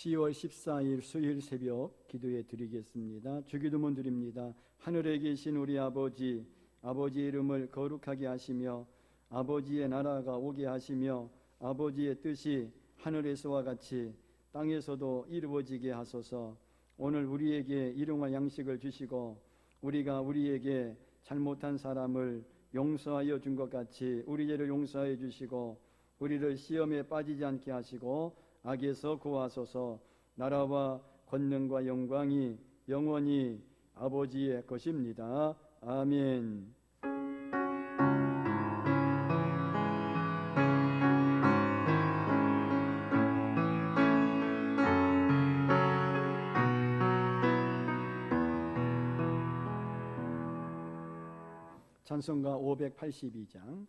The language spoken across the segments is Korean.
10월 14일 수요일 새벽 기도해 드리겠습니다. 주기도문 드립니다. 하늘에 계신 우리 아버지, 아버지의 이름을 거룩하게 하시며 아버지의 나라가 오게 하시며 아버지의 뜻이 하늘에서와 같이 땅에서도 이루어지게 하소서. 오늘 우리에게 일용할 양식을 주시고 우리가 우리에게 잘못한 사람을 용서하여 준 것 같이 우리 죄를 용서하여 주시고 우리를 시험에 빠지지 않게 하시고 악에서 구하소서. 나라와 권능과 영광이 영원히 아버지의 것입니다. 아멘. 찬송가 582장.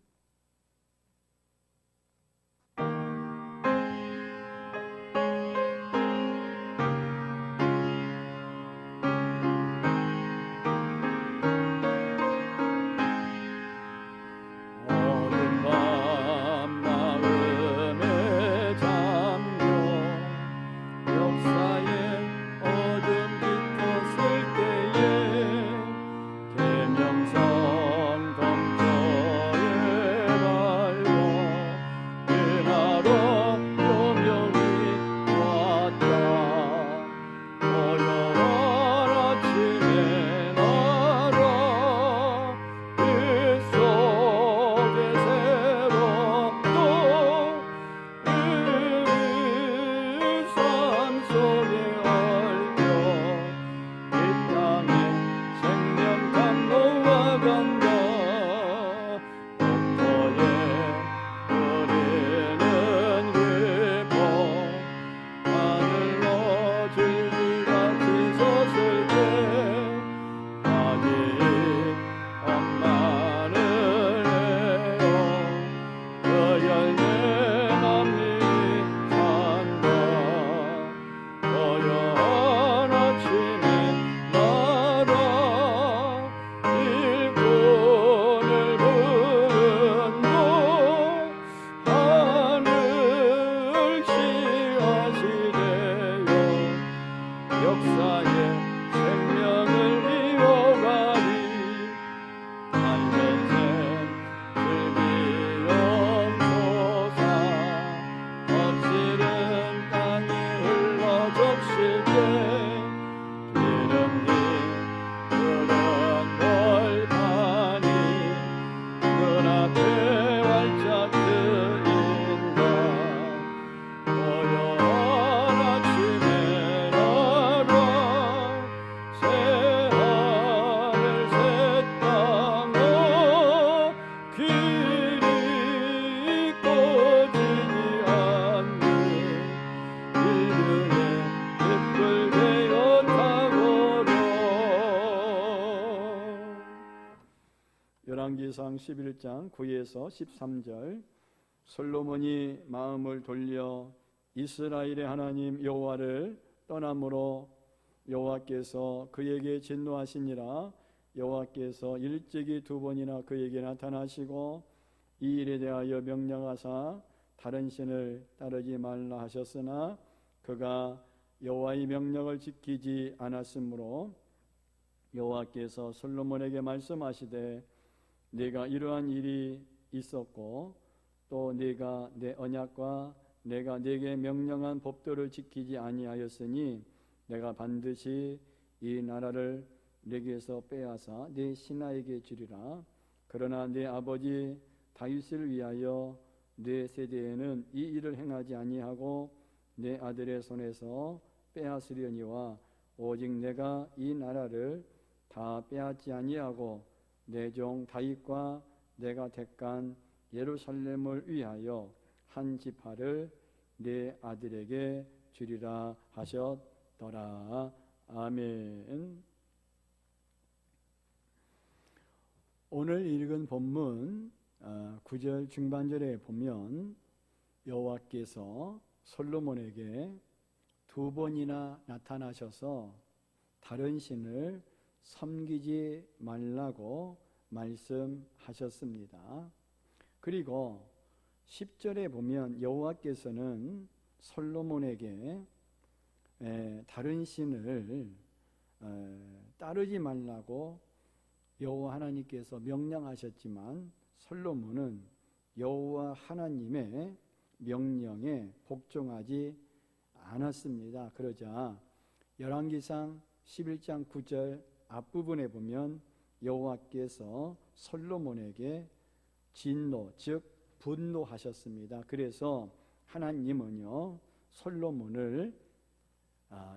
열왕기상 11장 9에서 13절. 솔로몬이 마음을 돌려 이스라엘의 하나님 여호와를 떠남으로 여호와께서 그에게 진노하시니라. 여호와께서 일찍이 2번이나 그에게 나타나시고 이 일에 대하여 명령하사 다른 신을 따르지 말라 하셨으나 그가 여호와의 명령을 지키지 않았으므로 여호와께서 솔로몬에게 말씀하시되 네가 이러한 일이 있었고 또 네가 내 언약과 내가 네게 명령한 법도를 지키지 아니하였으니 내가 반드시 이 나라를 네게서 빼앗아 네 신하에게 주리라. 그러나 네 아버지 다윗을 위하여 네 세대에는 이 일을 행하지 아니하고 내 아들의 손에서 빼앗으려니와 오직 내가 이 나라를 다 빼앗지 아니하고 내 종 다윗과 내가 택한 예루살렘을 위하여 한 지파를 내 아들에게 주리라 하셨더라. 아멘. 오늘 읽은 본문 9절 중반절에 보면 여호와께서 솔로몬에게 2번이나 나타나셔서 다른 신을 섬기지 말라고 말씀하셨습니다. 그리고 10절에 보면 여호와께서는 솔로몬에게 다른 신을 따르지 말라고 여호와 하나님께서 명령하셨지만 솔로몬은 여호와 하나님의 명령에 복종하지 않았습니다. 그러자 열왕기상 11장 9절 앞부분에 보면 여호와께서 솔로몬에게 진노, 즉 분노하셨습니다. 그래서 하나님은요 솔로몬을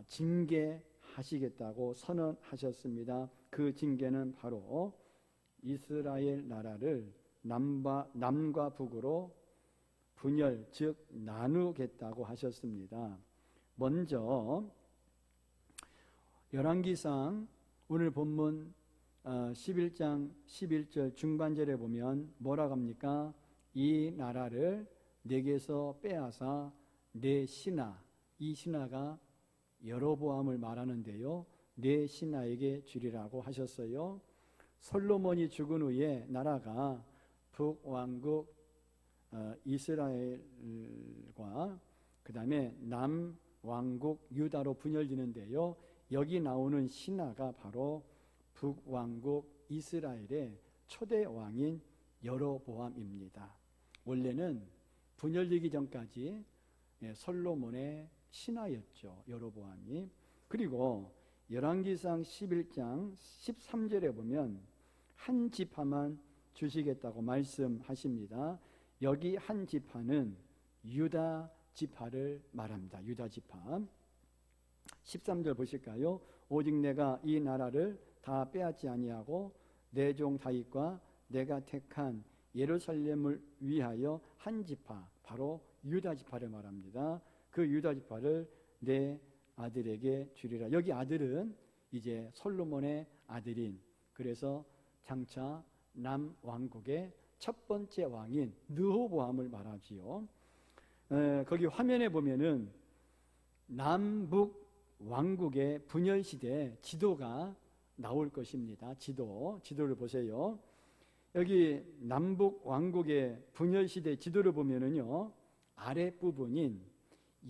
징계하시겠다고 선언하셨습니다. 그 징계는 바로 이스라엘 나라를 남과 북으로 분열, 즉 나누겠다고 하셨습니다. 먼저 열왕기상 오늘 본문 11장 11절 중반절에 보면 뭐라고 합니까? 이 나라를 내게서 빼앗아 내 신하, 이 신하가 여로보암을 말하는데요, 내 신하에게 주리라고 하셨어요. 솔로몬이 죽은 후에 나라가 북왕국 이스라엘과 그 다음에 남왕국 유다로 분열되는데요, 여기 나오는 신하가 바로 북왕국 이스라엘의 초대 왕인 여로보암입니다. 원래는 분열되기 전까지 솔로몬의 신하였죠, 여로보암이. 그리고 열왕기상 11장 13절에 보면 한 지파만 주시겠다고 말씀하십니다. 여기 한 지파는 유다 지파를 말합니다. 유다 지파. 13절 보실까요? 오직 내가 이 나라를 다 빼앗지 아니하고 내 종 다윗과 내가 택한 예루살렘을 위하여 한 지파, 바로 유다 지파를 말합니다. 그 유다 지파를 내 아들에게 주리라. 여기 아들은 이제 솔로몬의 아들인, 그래서 장차 남왕국의 첫 번째 왕인 르호보암을 말하지요. 거기 화면에 보면은 남북 왕국의 분열 시대 지도가 나올 것입니다. 지도를 보세요. 여기 남북 왕국의 분열 시대 지도를 보면은요, 아랫부분인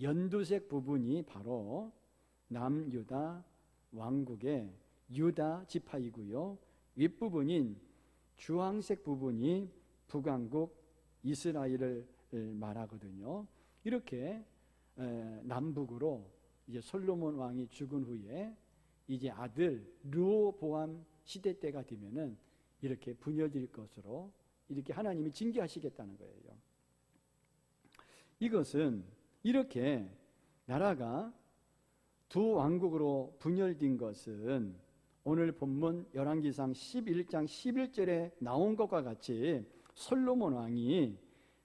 연두색 부분이 바로 남유다 왕국의 유다 지파이고요, 윗부분인 주황색 부분이 북왕국 이스라엘을 말하거든요. 이렇게 남북으로 이제 솔로몬 왕이 죽은 후에 이제 아들 르호보암 시대 때가 되면은 이렇게 분열될 것으로 이렇게 하나님이 징계하시겠다는 거예요. 이것은 이렇게 나라가 두 왕국으로 분열된 것은 오늘 본문 열왕기상 11장 11절에 나온 것과 같이 솔로몬 왕이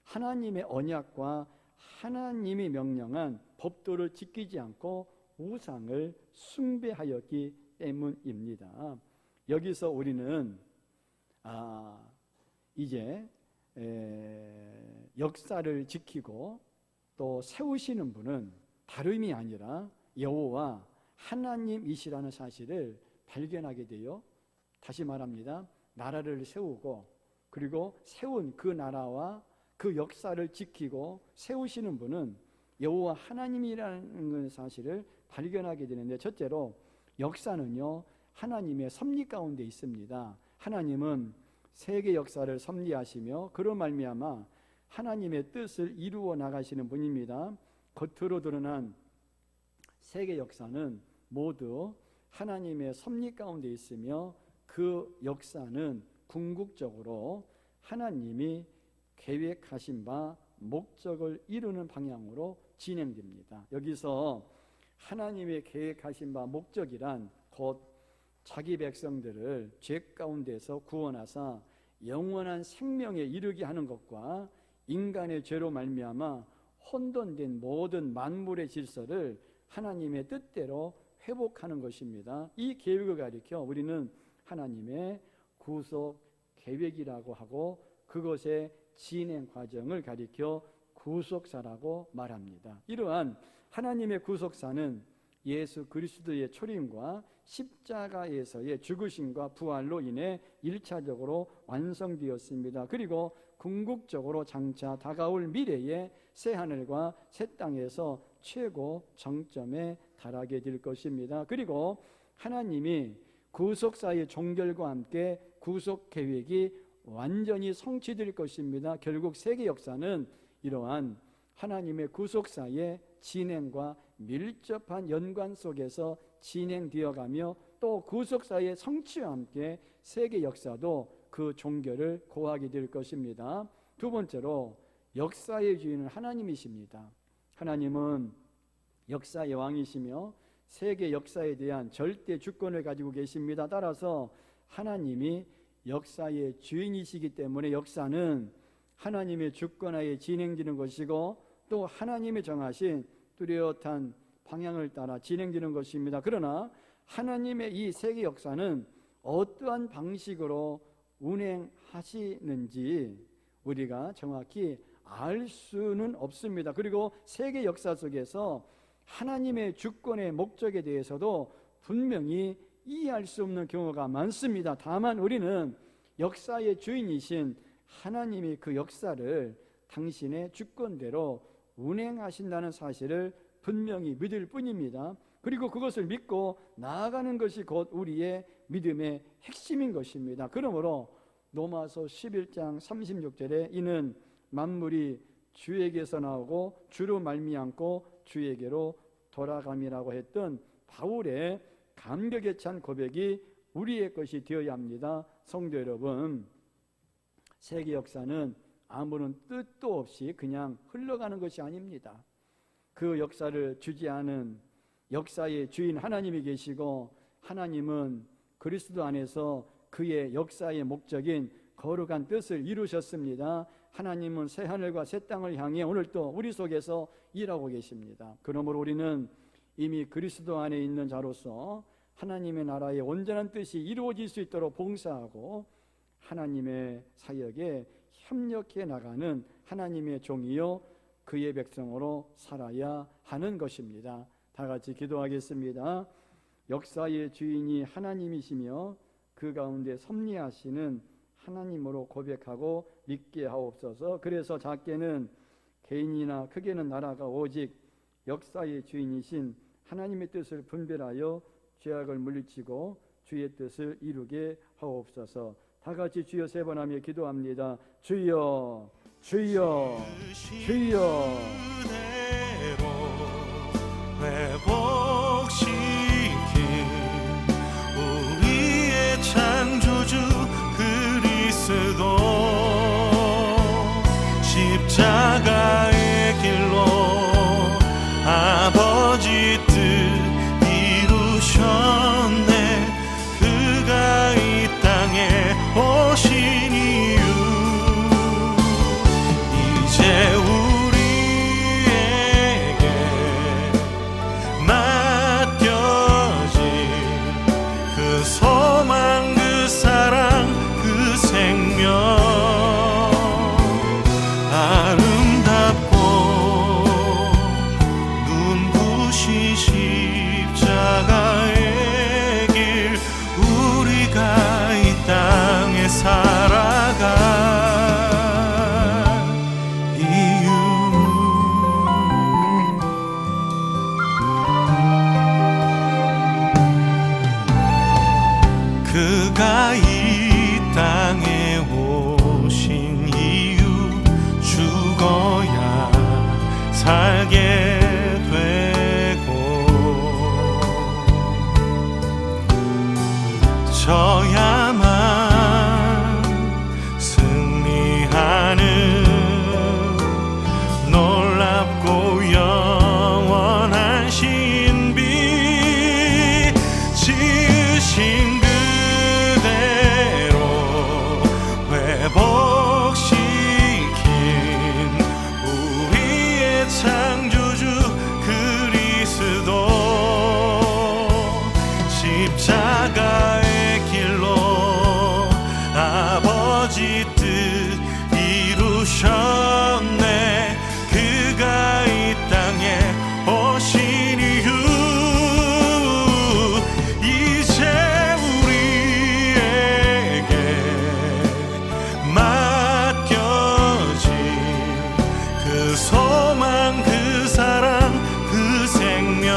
하나님의 언약과 하나님이 명령한 법도를 지키지 않고 우상을 숭배하였기 때문입니다. 여기서 우리는 이제 역사를 지키고 또 세우시는 분은 다름이 아니라 여호와 하나님이시라는 사실을 발견하게 되어, 다시 말합니다, 나라를 세우고 그리고 세운 그 나라와 그 역사를 지키고 세우시는 분은 여호와 하나님이라는 사실을 발견하게 되는데, 첫째로 역사는요 하나님의 섭리 가운데 있습니다. 하나님은 세계 역사를 섭리하시며 그로 말미암아 하나님의 뜻을 이루어 나가시는 분입니다. 겉으로 드러난 세계 역사는 모두 하나님의 섭리 가운데 있으며 그 역사는 궁극적으로 하나님이 계획하신 바 목적을 이루는 방향으로 진행됩니다. 여기서 하나님의 계획하신 바 목적이란 곧 자기 백성들을 죄 가운데서 구원하사 영원한 생명에 이르게 하는 것과 인간의 죄로 말미암아 혼돈된 모든 만물의 질서를 하나님의 뜻대로 회복하는 것입니다. 이 계획을 가리켜 우리는 하나님의 구속 계획이라고 하고 그것의 진행 과정을 가리켜 구속사라고 말합니다. 이러한 하나님의 구속사는 예수 그리스도의 초림과 십자가에서의 죽으심과 부활로 인해 1차적으로 완성되었습니다. 그리고 궁극적으로 장차 다가올 미래의 새 하늘과 새 땅에서 최고 정점에 달하게 될 것입니다. 그리고 하나님이 구속사의 종결과 함께 구속 계획이 완전히 성취될 것입니다. 결국 세계 역사는 이러한 하나님의 구속사의 진행과 밀접한 연관 속에서 진행되어 가며 또 구속사의 성취와 함께 세계 역사도 그 종결을 고하게 될 것입니다. 두 번째로 역사의 주인은 하나님이십니다. 하나님은 역사의 왕이시며 세계 역사에 대한 절대 주권을 가지고 계십니다. 따라서 하나님이 역사의 주인이시기 때문에 역사는 하나님의 주권하에 진행되는 것이고 또 하나님이 정하신 뚜렷한 방향을 따라 진행되는 것입니다. 그러나 하나님의 이 세계 역사는 어떠한 방식으로 운행하시는지 우리가 정확히 알 수는 없습니다. 그리고 세계 역사 속에서 하나님의 주권의 목적에 대해서도 분명히 이해할 수 없는 경우가 많습니다. 다만 우리는 역사의 주인이신 하나님이 그 역사를 당신의 주권대로 운행하신다는 사실을 분명히 믿을 뿐입니다. 그리고 그것을 믿고 나아가는 것이 곧 우리의 믿음의 핵심인 것입니다. 그러므로 로마서 11장 36절에 이는 만물이 주에게서 나오고 주로 말미암고 주에게로 돌아감이라고 했던 바울의 감격에 찬 고백이 우리의 것이 되어야 합니다. 성도 여러분, 세계 역사는 아무런 뜻도 없이 그냥 흘러가는 것이 아닙니다. 그 역사를 주재하는 역사의 주인 하나님이 계시고 하나님은 그리스도 안에서 그의 역사의 목적인 거룩한 뜻을 이루셨습니다. 하나님은 새 하늘과 새 땅을 향해 오늘도 우리 속에서 일하고 계십니다. 그러므로 우리는 이미 그리스도 안에 있는 자로서 하나님의 나라의 온전한 뜻이 이루어질 수 있도록 봉사하고 하나님의 사역에 협력해 나가는 하나님의 종이요 그의 백성으로 살아야 하는 것입니다. 다 같이 기도하겠습니다. 역사의 주인이 하나님이시며 그 가운데 섭리하시는 하나님으로 고백하고 믿게 하옵소서. 그래서 작게는 개인이나 크게는 나라가 오직 역사의 주인이신 하나님의 뜻을 분별하여 죄악을 물리치고 주의 뜻을 이루게 하옵소서. 다 같이 주여 세 번 하며 기도합니다. 주여 주여 주여. 회복시킨 우리의 창조주 그리스도 십자가의 길로 아버지 뜻 이루셨네. 그가 이 땅에 오신 이유 이제 우리에게 맡겨진 그 소망 그 사랑 그 생명 아름답고 눈부신 십자가의 길 우리가 이 땅에 살아갈 이유. 그가 이 땅에 오신 이유 죽어야 살게 되고 져야만 승리하는 놀랍고 영원한 신비 지으신 그대로 회복시킨 우리의 창조주 그리스도 십자가의 길로 아버지 뜻 이루셨네. 그가 이 땅에 오신 이유 이제 우리에게 맡겨진 그 소망 그 사랑 그 생명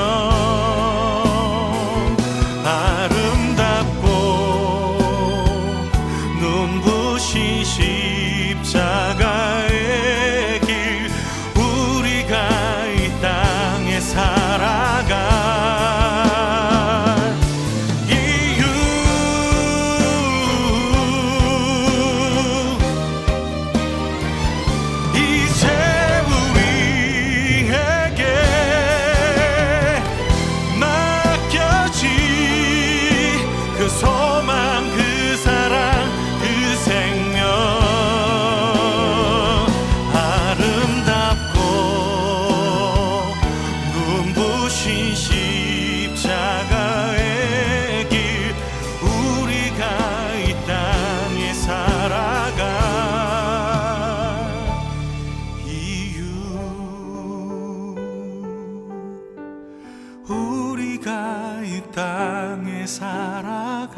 그가 이 땅에 살아가